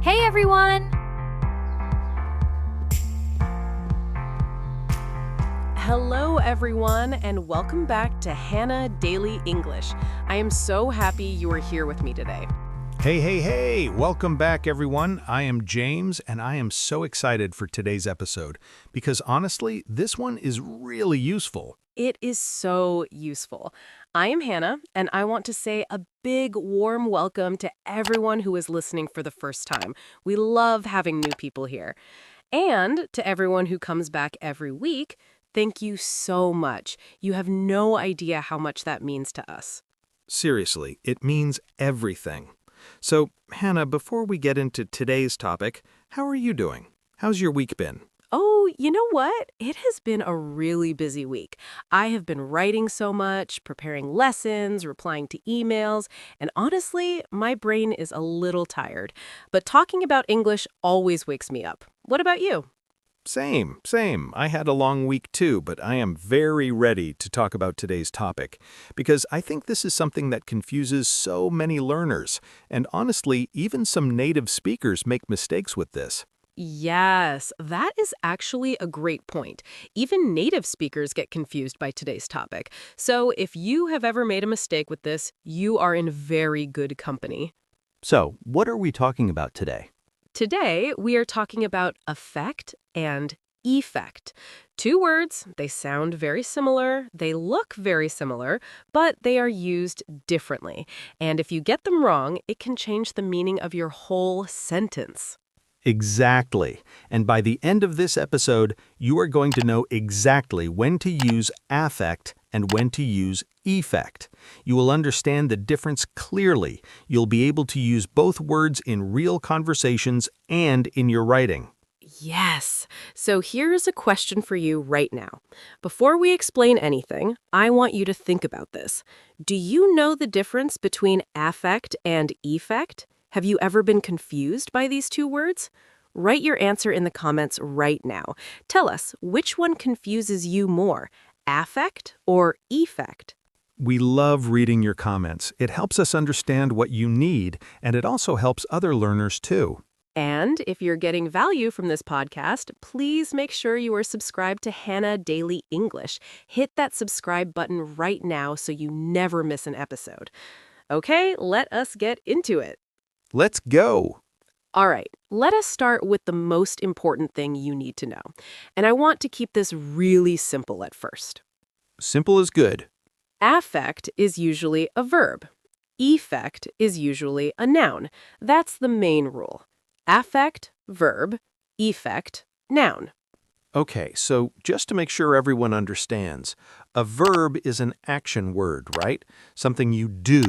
Hey everyone! Hello, everyone, and welcome back to Hannah Daily English. I am so happy you are here with me today. Hey, welcome back, everyone. I am James, and I am so excited for today's episode because honestly, this one is really useful. It is so useful. I am Hannah, and I want to say a big, warm welcome to everyone who is listening for the first time. We love having new people here. And to everyone who comes back every week, thank you so much. You have no idea how much that means to us. Seriously, it means everything. So, Hannah, before we get into today's topic, how are you doing? How's your week been? Oh, you know what? It has been a really busy week. I have been writing so much, preparing lessons, replying to emails, and honestly, my brain is a little tired. But talking about English always wakes me up. What about you? Same. I had a long week too, but I am very ready to talk about today's topic because I think this is something that confuses so many learners, and honestly, even some native speakers make mistakes with this. Yes, that is actually a great point. Even native speakers get confused by today's topic. So if you have ever made a mistake with this, you are in very good company. So, what are we talking about today? Today, we are talking about affect and effect. Two words, they sound very similar, they look very similar, but they are used differently. And if you get them wrong, it can change the meaning of your whole sentence. Exactly. And by the end of this episode, you are going to know exactly when to use affect and when to use effect. You will understand the difference clearly. You'll be able to use both words in real conversations and in your writing. Yes. So here's a question for you right now. Before we explain anything, I want you to think about this. Do you know the difference between affect and effect? Have you ever been confused by these two words? Write your answer in the comments right now. Tell us, which one confuses you more, affect or effect? We love reading your comments. It helps us understand what you need, and it also helps other learners too. And if you're getting value from this podcast, please make sure you are subscribed to Hannah Daily English. Hit that subscribe button right now so you never miss an episode. Okay, let us get into it. Let's go! All right, let us start with the most important thing you need to know. And I want to keep this really simple at first. Simple is good. Affect is usually a verb. Effect is usually a noun. That's the main rule. Affect, verb, effect, noun. Okay, so just to make sure everyone understands, a verb is an action word, right? Something you do.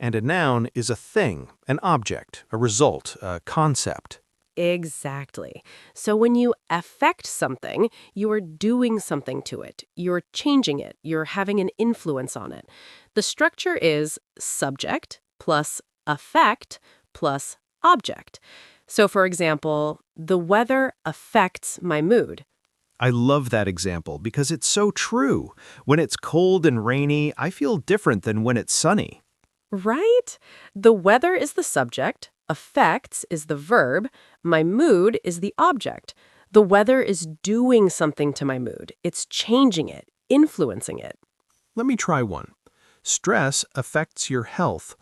And a noun is a thing, an object, a result, a concept. Exactly. So when you affect something, you are doing something to it. You're changing it. You're having an influence on it. The structure is subject plus affect plus object. So for example, the weather affects my mood. I love that example because it's so true. When it's cold and rainy, I feel different than when it's sunny. Right? The weather is the subject, affects is the verb, my mood is the object. The weather is doing something to my mood. It's changing it, influencing it. Let me try one. Stress affects your health.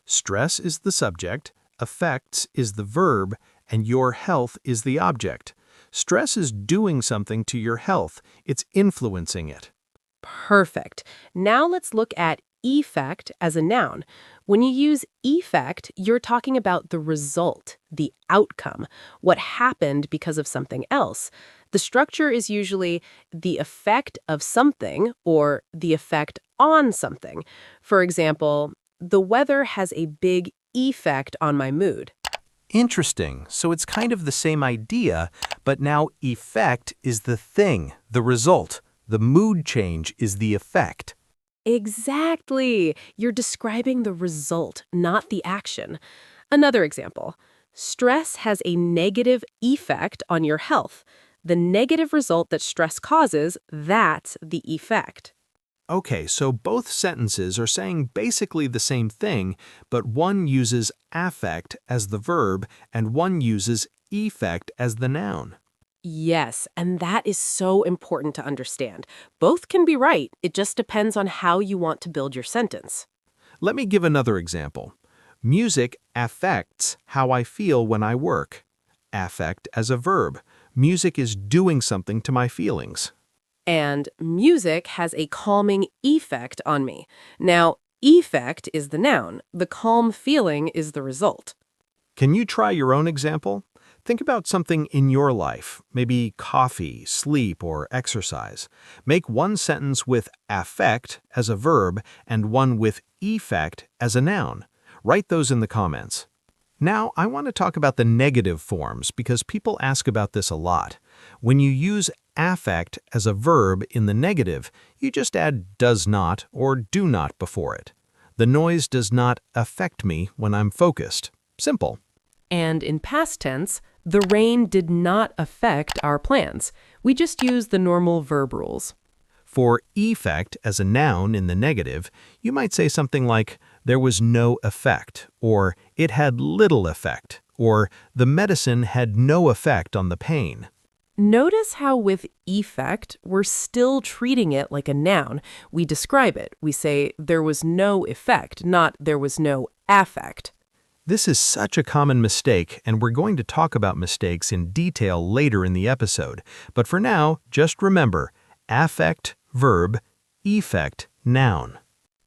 Stress is the subject, affects is the verb, and your health is the object. Stress is doing something to your health. It's influencing it. Perfect. Now let's look at effect as a noun. When you use effect, you're talking about the result, the outcome, what happened because of something else. The structure is usually the effect of something or the effect on something. For example, the weather has a big effect on my mood. Interesting. So it's kind of the same idea, but now effect is the thing, the result. The mood change is the effect. Exactly. You're describing the result, not the action. Another example. Stress has a negative effect on your health. The negative result that stress causes, that's the effect. Okay, so both sentences are saying basically the same thing, but one uses affect as the verb and one uses effect as the noun. Yes, and that is so important to understand. Both can be right. It just depends on how you want to build your sentence. Let me give another example. Music affects how I feel when I work. Affect as a verb. Music is doing something to my feelings. And music has a calming effect on me. Now, effect is the noun. The calm feeling is the result. Can you try your own example? Think about something in your life, maybe coffee, sleep, or exercise. Make one sentence with affect as a verb and one with effect as a noun. Write those in the comments. Now, I want to talk about the negative forms because people ask about this a lot. When you use affect as a verb in the negative, you just add does not or do not before it. The noise does not affect me when I'm focused. Simple. And in past tense, the rain did not affect our plans. We just use the normal verb rules. For effect as a noun in the negative, you might say something like, there was no effect, or it had little effect, or the medicine had no effect on the pain. Notice how with effect, we're still treating it like a noun. We describe it. We say there was no effect, not there was no affect. This is such a common mistake, and we're going to talk about mistakes in detail later in the episode. But for now, just remember, affect, verb, effect, noun.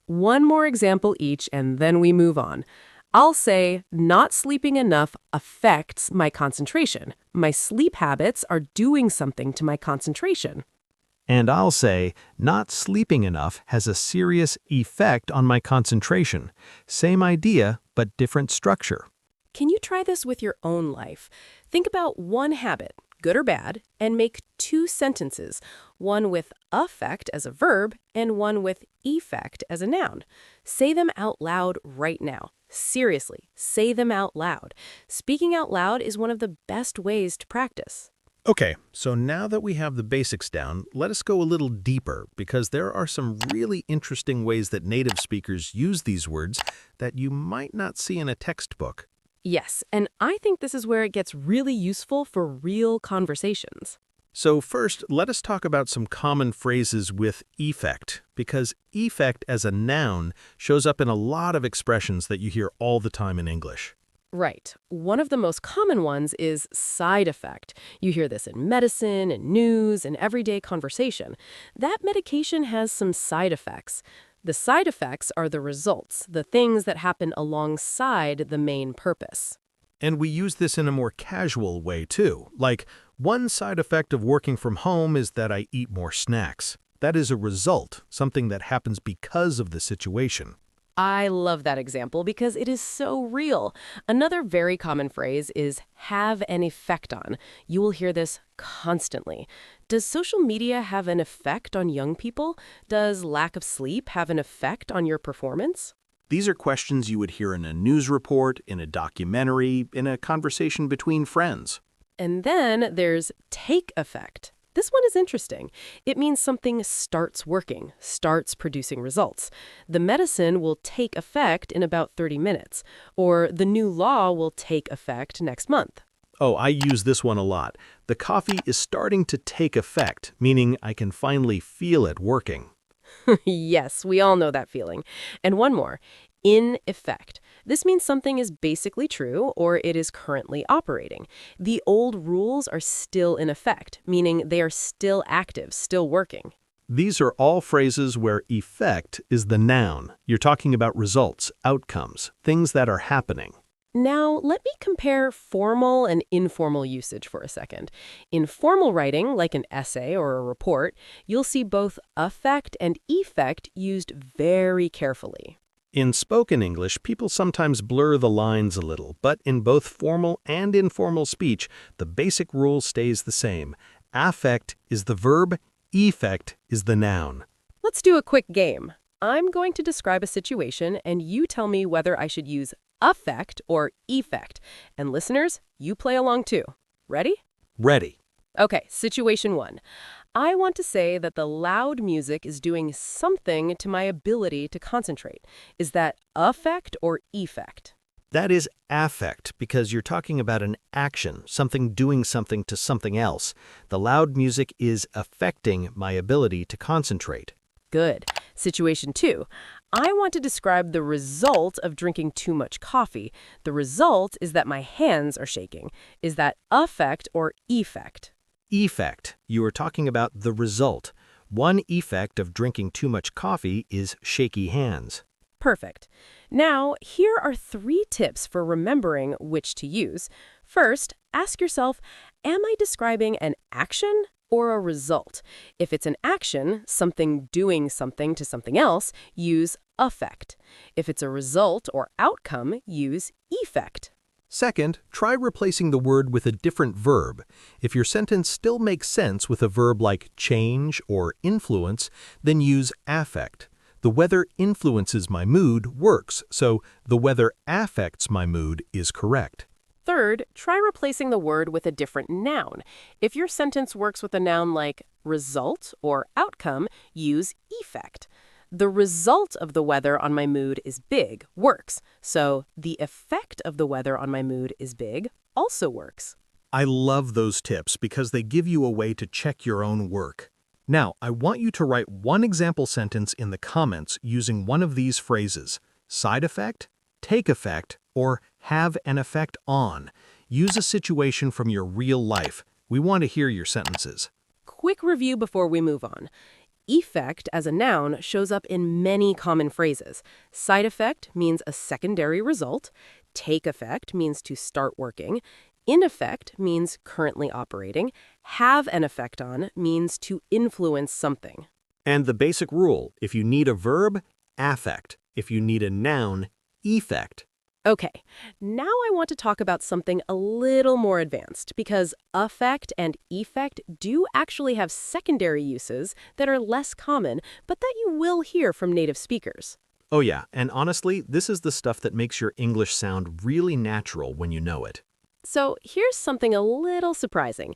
One more example each, and then we move on. I'll say, not sleeping enough affects my concentration. My sleep habits are doing something to my concentration. And I'll say, not sleeping enough has a serious effect on my concentration. Same idea, but different structure. Can you try this with your own life? Think about one habit, good or bad, and make two sentences, one with affect as a verb and one with effect as a noun. Say them out loud right now. Seriously, say them out loud. Speaking out loud is one of the best ways to practice. Okay, so now that we have the basics down, let us go a little deeper because there are some really interesting ways that native speakers use these words that you might not see in a textbook. Yes, and I think this is where it gets really useful for real conversations. So first, let us talk about some common phrases with effect, because effect as a noun shows up in a lot of expressions that you hear all the time in English. Right. One of the most common ones is side effect. You hear this in medicine, and news, and everyday conversation. That medication has some side effects. The side effects are the results, the things that happen alongside the main purpose. And we use this in a more casual way too, like one side effect of working from home is that I eat more snacks. That is a result, something that happens because of the situation. I love that example because it is so real. Another very common phrase is have an effect on. You will hear this constantly. Does social media have an effect on young people? Does lack of sleep have an effect on your performance? These are questions you would hear in a news report, in a documentary, in a conversation between friends. And then there's take effect. This one is interesting. It means something starts working, starts producing results. The medicine will take effect in about 30 minutes, or the new law will take effect next month. Oh, I use this one a lot. The coffee is starting to take effect, meaning I can finally feel it working. Yes, we all know that feeling. And one more, in effect. This means something is basically true or it is currently operating. The old rules are still in effect, meaning they are still active, still working. These are all phrases where effect is the noun. You're talking about results, outcomes, things that are happening. Now, let me compare formal and informal usage for a second. In formal writing, like an essay or a report, you'll see both affect and effect used very carefully. In spoken English, people sometimes blur the lines a little, but in both formal and informal speech, the basic rule stays the same. Affect is the verb, effect is the noun. Let's do a quick game. I'm going to describe a situation, and you tell me whether I should use affect or effect. And listeners, you play along too. Ready? Ready. Okay, situation one. I want to say that the loud music is doing something to my ability to concentrate. Is that affect or effect? That is affect because you're talking about an action, something doing something to something else. The loud music is affecting my ability to concentrate. Good. Situation 2. I want to describe the result of drinking too much coffee. The result is that my hands are shaking. Is that affect or effect? Effect. You are talking about the result. One effect of drinking too much coffee is shaky hands. Perfect. Now, here are 3 tips for remembering which to use. First, ask yourself, am I describing an action or a result? If it's an action, something doing something to something else, use affect. If it's a result or outcome, use effect. Second, try replacing the word with a different verb. If your sentence still makes sense with a verb like change or influence, then use affect. The weather influences my mood works, so the weather affects my mood is correct. Third, try replacing the word with a different noun. If your sentence works with a noun like result or outcome, use effect. The result of the weather on my mood is big works, so the effect of the weather on my mood is big also works. I love those tips because they give you a way to check your own work. Now, I want you to write one example sentence in the comments using one of these phrases: side effect, take effect, or have an effect on. Use a situation from your real life. We want to hear your sentences. Quick review before we move on. Effect as a noun shows up in many common phrases. Side effect means a secondary result. Take effect means to start working. In effect means currently operating. Have an effect on means to influence something. And the basic rule: if you need a verb, affect. If you need a noun, effect. Okay, now I want to talk about something a little more advanced because affect and effect do actually have secondary uses that are less common, but that you will hear from native speakers. Oh yeah, and honestly, this is the stuff that makes your English sound really natural when you know it. So here's something a little surprising.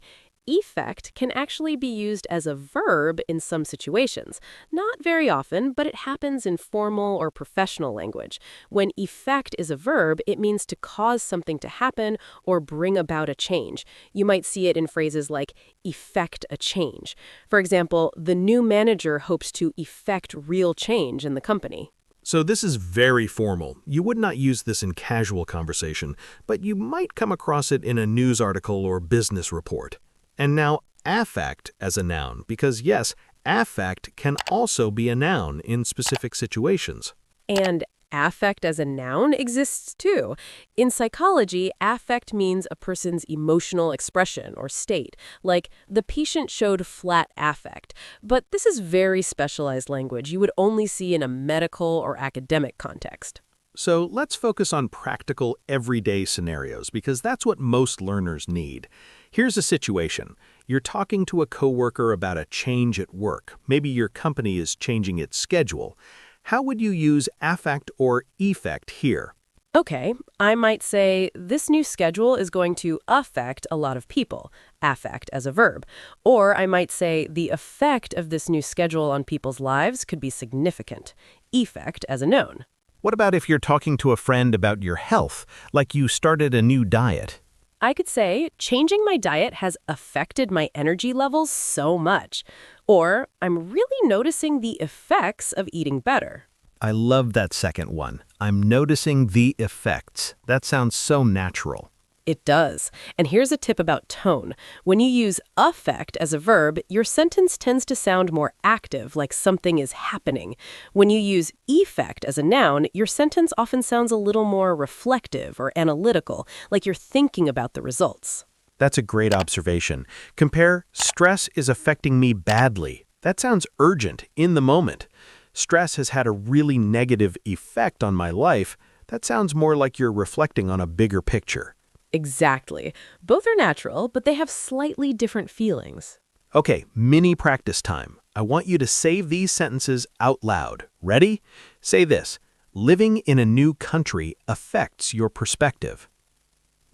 Effect can actually be used as a verb in some situations. Not very often, but it happens in formal or professional language. When effect is a verb, it means to cause something to happen or bring about a change. You might see it in phrases like effect a change. For example, the new manager hopes to effect real change in the company. So this is very formal. You would not use this in casual conversation, but you might come across it in a news article or business report. And now affect as a noun, because yes, affect can also be a noun in specific situations. And affect as a noun exists too. In psychology, affect means a person's emotional expression or state, like the patient showed flat affect. But this is very specialized language you would only see in a medical or academic context. So let's focus on practical, everyday scenarios, because that's what most learners need. Here's a situation. You're talking to a coworker about a change at work. Maybe your company is changing its schedule. How would you use affect or effect here? Okay, I might say this new schedule is going to affect a lot of people, affect as a verb. Or I might say the effect of this new schedule on people's lives could be significant, effect as a noun. What about if you're talking to a friend about your health, like you started a new diet? I could say, changing my diet has affected my energy levels so much. Or, I'm really noticing the effects of eating better. I love that second one. I'm noticing the effects. That sounds so natural. It does. And here's a tip about tone. When you use affect as a verb, your sentence tends to sound more active, like something is happening. When you use effect as a noun, your sentence often sounds a little more reflective or analytical, like you're thinking about the results. That's a great observation. Compare, stress is affecting me badly. That sounds urgent, in the moment. Stress has had a really negative effect on my life. That sounds more like you're reflecting on a bigger picture. Exactly. Both are natural, but they have slightly different feelings. Okay, mini practice time. I want you to say these sentences out loud. Ready? Say this: living in a new country affects your perspective.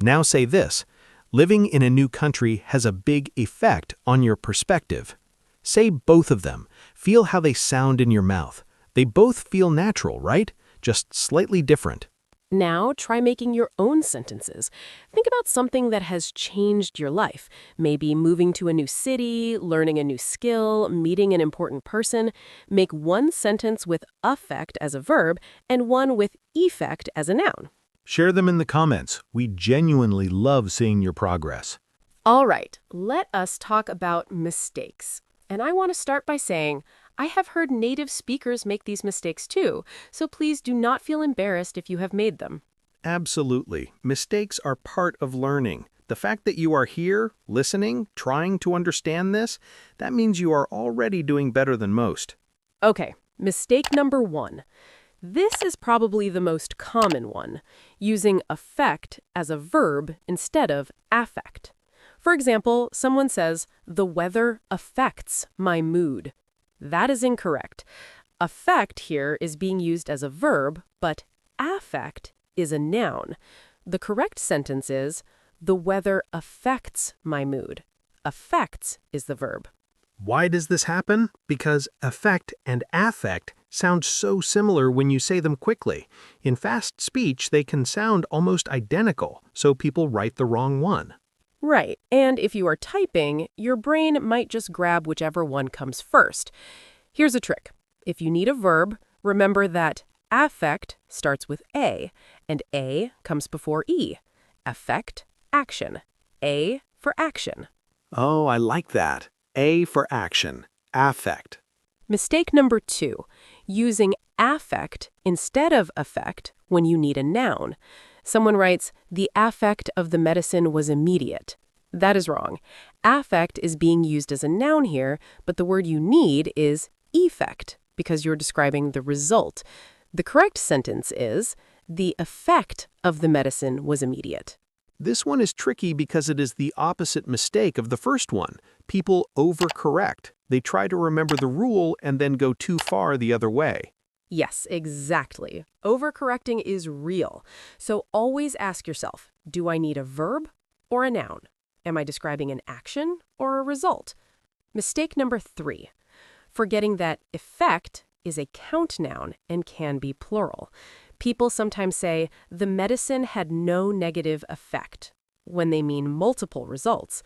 Now say this: living in a new country has a big effect on your perspective. Say both of them. Feel how they sound in your mouth. They both feel natural, right? Just slightly different. Now, try making your own sentences. Think about something that has changed your life. Maybe moving to a new city, learning a new skill, meeting an important person. Make one sentence with affect as a verb and one with effect as a noun. Share them in the comments. We genuinely love seeing your progress. All right, let us talk about mistakes. And I want to start by saying, I have heard native speakers make these mistakes too, so please do not feel embarrassed if you have made them. Absolutely. Mistakes are part of learning. The fact that you are here, listening, trying to understand this, that means you are already doing better than most. Okay, mistake number 1. This is probably the most common one, using affect as a verb instead of affect. For example, someone says, the weather affects my mood. That is incorrect. Affect here is being used as a verb, but affect is a noun. The correct sentence is, the weather affects my mood. Affects is the verb. Why does this happen? Because affect and affect sound so similar when you say them quickly. In fast speech, they can sound almost identical, so people write the wrong one. Right, and if you are typing, your brain might just grab whichever one comes first. Here's a trick. If you need a verb, remember that affect starts with A, and A comes before E. Affect, action. A for action. Oh, I like that. A for action. Affect. Mistake number 2, using affect instead of affect when you need a noun. Someone writes, the affect of the medicine was immediate. That is wrong. Affect is being used as a noun here, but the word you need is effect because you're describing the result. The correct sentence is, the effect of the medicine was immediate. This one is tricky because it is the opposite mistake of the first one. People overcorrect. They try to remember the rule and then go too far the other way. Yes, exactly. Overcorrecting is real. So always ask yourself, do I need a verb or a noun? Am I describing an action or a result? Mistake number 3, forgetting that effect is a count noun and can be plural. People sometimes say, the medicine had no negative effect, when they mean multiple results.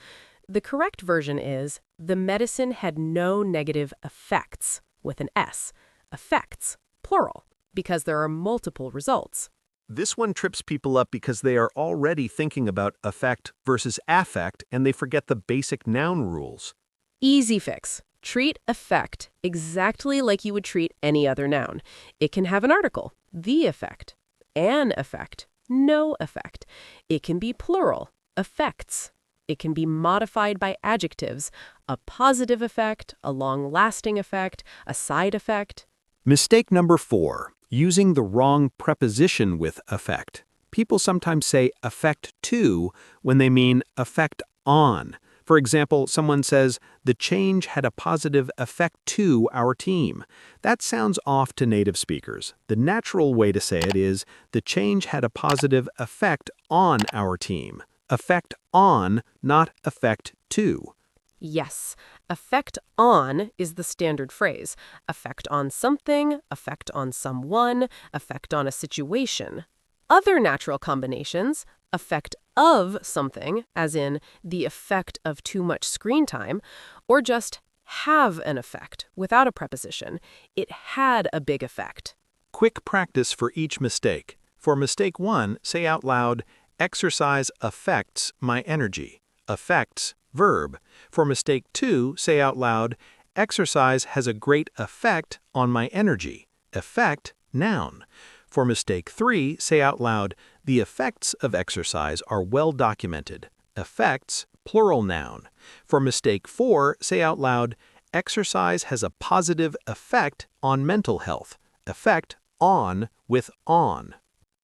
The correct version is, the medicine had no negative effects, with an S. Effects, plural, because there are multiple results. This one trips people up because they are already thinking about affect versus affect and they forget the basic noun rules. Easy fix. Treat effect exactly like you would treat any other noun. It can have an article, the effect, an effect, no effect. It can be plural, effects. It can be modified by adjectives, a positive effect, a long-lasting effect, a side effect. Mistake number 4, using the wrong preposition with affect. People sometimes say affect to when they mean affect on. For example, someone says, the change had a positive effect to our team. That sounds off to native speakers. The natural way to say it is, the change had a positive effect on our team. Effect on, not effect to. Yes, effect on is the standard phrase. Effect on something, effect on someone, effect on a situation. Other natural combinations, effect of something, as in the effect of too much screen time, or just have an effect without a preposition. It had a big effect. Quick practice for each mistake. For mistake 1, say out loud, exercise affects my energy. Affects, verb. For mistake 2, say out loud, exercise has a great effect on my energy. Effect, noun. For mistake 3, say out loud, the effects of exercise are well documented. Effects, plural noun. For mistake 4, say out loud, exercise has a positive effect on mental health. Effect, on with on.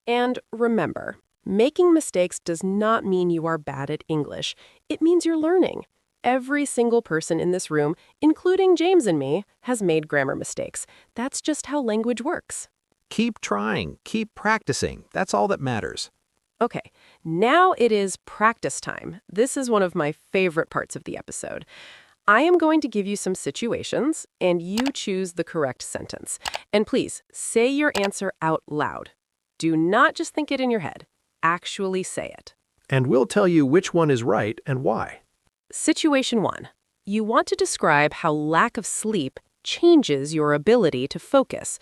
And remember, making mistakes does not mean you are bad at English. It means you're learning. Every single person in this room, including James and me, has made grammar mistakes. That's just how language works. Keep trying, keep practicing. That's all that matters. Okay, now it is practice time. This is one of my favorite parts of the episode. I am going to give you some situations, and you choose the correct sentence. And please, say your answer out loud. Do not just think it in your head. Actually say it. And we'll tell you which one is right and why. Situation 1. You want to describe how lack of sleep changes your ability to focus.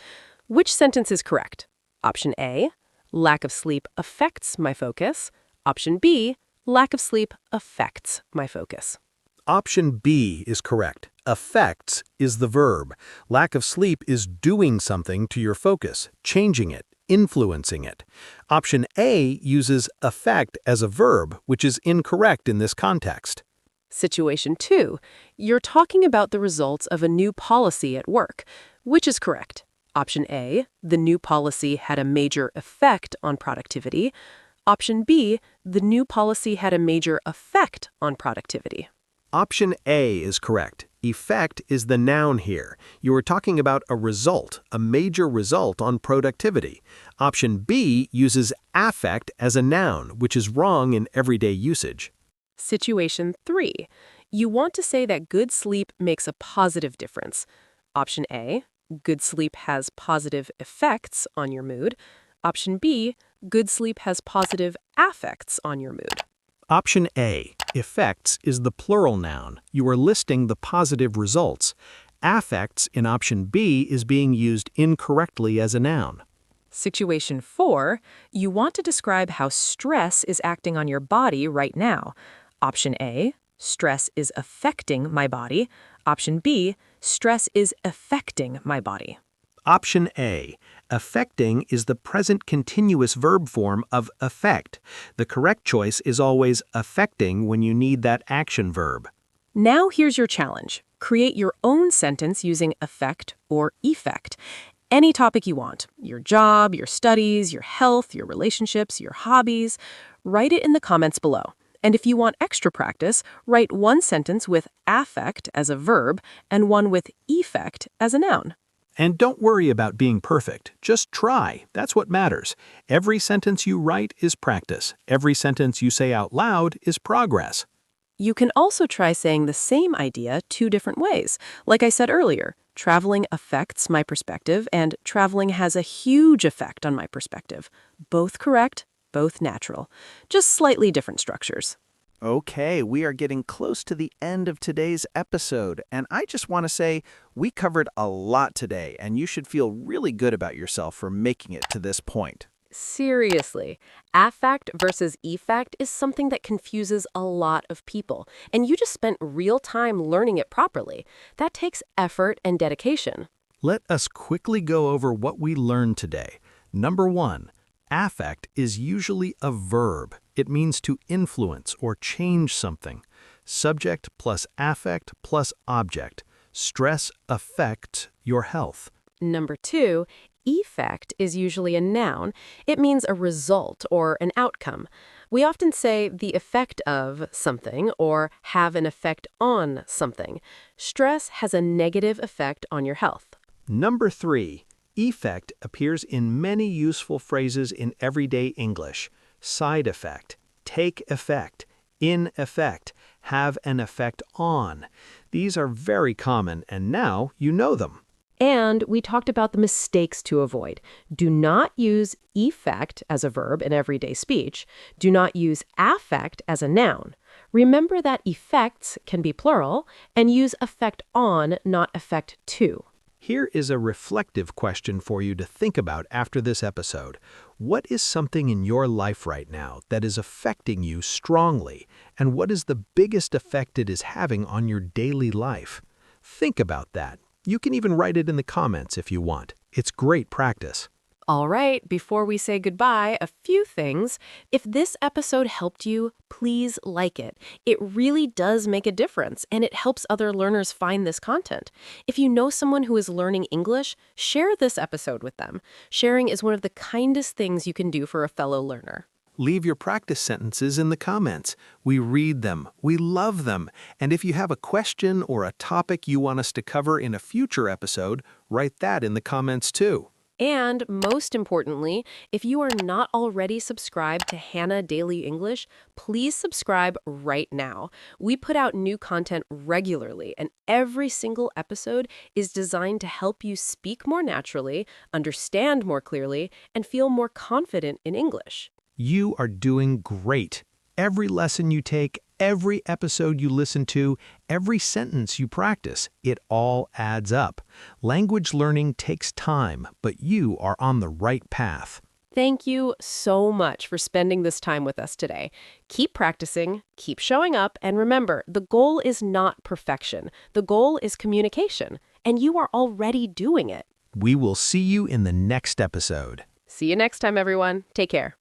Which sentence is correct? Option A, lack of sleep affects my focus. Option B, lack of sleep affects my focus. Option B is correct. Affects is the verb. Lack of sleep is doing something to your focus, changing it, influencing it. Option A uses affect as a verb, which is incorrect in this context. Situation 2. You're talking about the results of a new policy at work. Which is correct? Option A, the new policy had a major effect on productivity. Option B, the new policy had a major effect on productivity. Option A is correct. Effect is the noun here. You are talking about a result, a major result on productivity. Option B uses affect as a noun, which is wrong in everyday usage. Situation 3. You want to say that good sleep makes a positive difference. Option A, good sleep has positive effects on your mood. Option B, good sleep has positive affects on your mood. Option A, effects, is the plural noun. You are listing the positive results. Affects in option B is being used incorrectly as a noun. Situation 4. You want to describe how stress is acting on your body right now. Option A, stress is affecting my body. Option B, stress is affecting my body. Option A, affecting is the present continuous verb form of affect. The correct choice is always affecting when you need that action verb. Now here's your challenge. Create your own sentence using affect or effect. Any topic you want, your job, your studies, your health, your relationships, your hobbies. Write it in the comments below. And if you want extra practice, write one sentence with affect as a verb and one with effect as a noun. And don't worry about being perfect. Just try. That's what matters. Every sentence you write is practice. Every sentence you say out loud is progress. You can also try saying the same idea 2 different ways. Like I said earlier, traveling affects my perspective and traveling has a huge effect on my perspective. Both correct, both natural. Just slightly different structures. Okay, we are getting close to the end of today's episode, and I just want to say we covered a lot today, and you should feel really good about yourself for making it to this point. Seriously, affect versus effect is something that confuses a lot of people, and you just spent real time learning it properly. That takes effort and dedication. Let us quickly go over what we learned today. Number 1, affect is usually a verb. It means to influence or change something. Subject plus affect plus object. Stress affects your health. Number 2, effect is usually a noun. It means a result or an outcome. We often say the effect of something or have an effect on something. Stress has a negative effect on your health. Number 3, effect appears in many useful phrases in everyday English. Side effect, take effect, in effect, have an effect on. These are very common, and now you know them. And we talked about the mistakes to avoid. Do not use effect as a verb in everyday speech. Do not use affect as a noun. Remember that effects can be plural, and use effect on, not effect to. Here is a reflective question for you to think about after this episode. What is something in your life right now that is affecting you strongly, and what is the biggest effect it is having on your daily life? Think about that. You can even write it in the comments if you want. It's great practice. All right, before we say goodbye, a few things. If this episode helped you, please like it. It really does make a difference, and it helps other learners find this content. If you know someone who is learning English, share this episode with them. Sharing is one of the kindest things you can do for a fellow learner. Leave your practice sentences in the comments. We read them. We love them. And if you have a question or a topic you want us to cover in a future episode, write that in the comments too. And most importantly, if you are not already subscribed to Hannah Daily English, please subscribe right now. We put out new content regularly, and every single episode is designed to help you speak more naturally, understand more clearly, and feel more confident in English. You are doing great. Every lesson you take, every episode you listen to, every sentence you practice, it all adds up. Language learning takes time, but you are on the right path. Thank you so much for spending this time with us today. Keep practicing, keep showing up, and remember, the goal is not perfection. The goal is communication, and you are already doing it. We will see you in the next episode. See you next time, everyone. Take care.